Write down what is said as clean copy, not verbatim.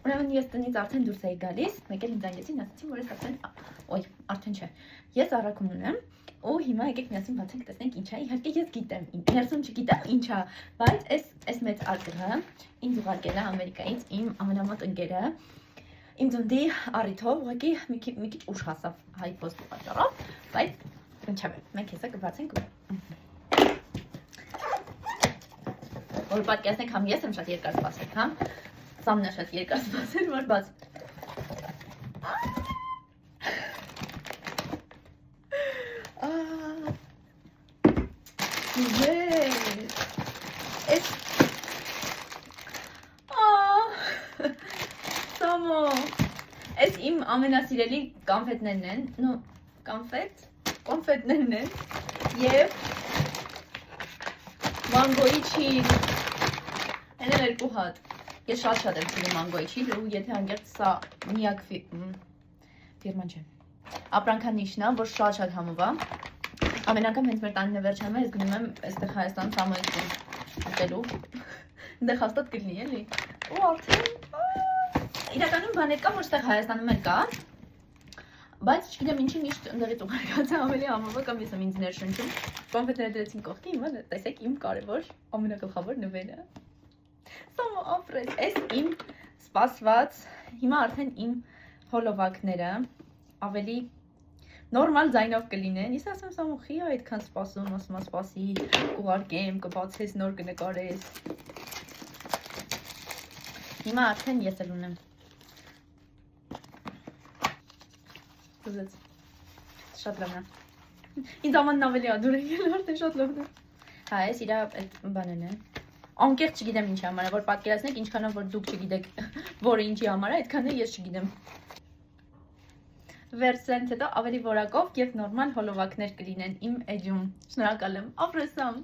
Ուրեմն ես տնից արդեն դուրս էի գալիս, մեկ էլ ինձ այնեցին, ասացին, որ ես արդեն չէ։ Ես առաքում ունեմ, ու հիմա եկեք միասին բացենք, տեսնենք ինչ է։ Իհարկե ես գիտեմ, ներսում չգիտեմ ինչ է, բայց այս մեծ արկղը ինձ ուղարկել է Ամերիկայից իմ ամենամոտ ընկերը։ Իմ ծննդի առիթով, ուղղակի մի քիչ ուշ հասավ հայ պոստի պատճառով, բայց ինչա՞վ է, մենք հեսա կբացենք ու որ պատկերացնեք, համ ես եմ շատ երկար սպասել, համ Սամն է շատ երկար սպասել, որ բաց։ Սամո, այս իմ ամենասիրելի կոնֆետներն են, կոնֆետներն են և մանգոյի չիլ, են էլ երկու հատ, ես շատ եմ սիրում մանգոյի չիլ ու եթե անգերտ սա միակ ֆիրման չէ, ապրանքանիշն է, որ շատ համով է, ամեն անգամ հենց մեր տանին է վերջանում է, ես գնում եմ այստեղ Հայաստան Սամոյի տուն ուտելու, այնտեղ հաստատ կլինի էլի, ու արդեն իրականում բաներ կա, որ ստեղ Հայաստանում էլ կա, բայց չգիտեմ ինչի միշտ ընդեղից ուղարկած է ավելի համով է կամ ես եմ ինձ ներշնչում, կոնֆետները դրեցին կողքի, հիմա տեսեք իմ կարևոր ամենագլխավոր նվերը։ Սամո ապրես, այս իմ սպասված, հիմա արդեն իմ հոլովակները ավելի նորմալ ձայնով կլինեն, ես ասեմ Սամո խի այդքան սպասում, ասում սպասի, կուղարկեմ, կբացես, նոր կնկարես։ Հիմա արդեն ես էլ ունեմ։ Շատ լավն է։ Ինձ ամանն ավելի ադուր է ել, արդեն շատ լավն է։ Հա, ես իրա այդ բանեն է։ Անկեղծ չգիտեմ ինչի համար է, որ պատկերացնեք ինչքանով որ դուք չգիտեք, որը ինչի համար է, այդքան է ես չգիտեմ։ Վերցրենց հետո ավելի որակով և նորմալ հոլովակներ կլինեն իմ էջում։ Շնորհակալ եմ, ապրես Սամ։